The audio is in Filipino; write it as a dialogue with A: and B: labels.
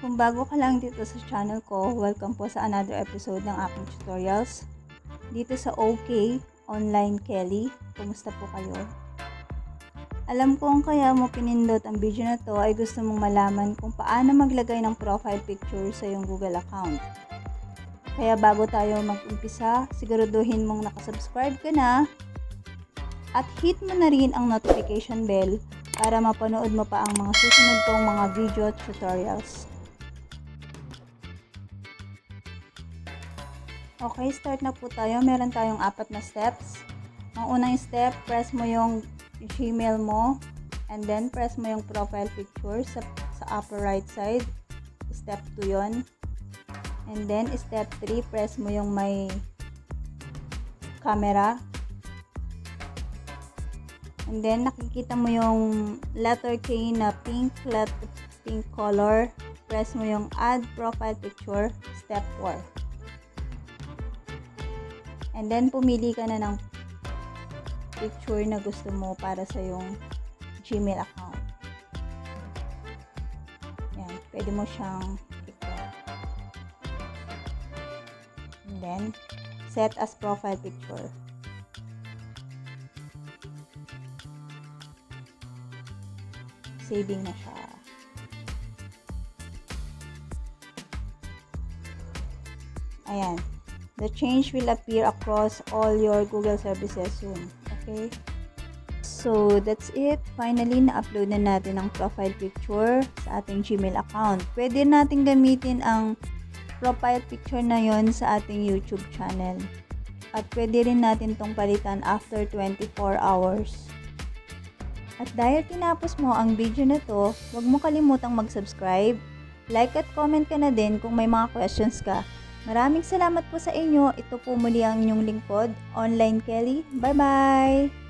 A: Kung bago ka lang dito sa channel ko, welcome po sa another episode ng aking tutorials. Dito sa OK Online Kelly, kumusta po kayo? Alam kong kaya mo pinindot ang video na to ay gusto mong malaman kung paano maglagay ng profile picture sa iyong Google account. Kaya bago tayo mag-umpisa, siguraduhin mong nakasubscribe ka na at hit mo na rin ang notification bell para mapanood mo pa ang mga susunod kong mga video tutorials. Okay, start na po tayo. Meron tayong 4 na steps. Ang unang step, press mo yung Gmail mo and then press mo yung profile picture sa upper right side. Step 2 yon. And then step 3, press mo yung may camera. And then nakikita mo yung letter K na pink color. Press mo yung add profile picture, step 4. And then pumili ka na ng picture na gusto mo para sa yung Gmail account. Yan, pwede mo siyang i-crop. And then set as profile picture. Saving na siya. Ayan. The change will appear across all your Google services soon. Okay? So, that's it. Finally, na-upload na natin ang profile picture sa ating Gmail account. Pwede natin gamitin ang profile picture na yon sa ating YouTube channel. At pwede rin natin tong palitan after 24 hours. At dahil tinapos mo ang video na to, huwag mo kalimutang mag-subscribe, like at comment ka na din kung may mga questions ka. Maraming salamat po sa inyo. Ito po muli ang inyong lingkod, Online Kelly. Bye-bye!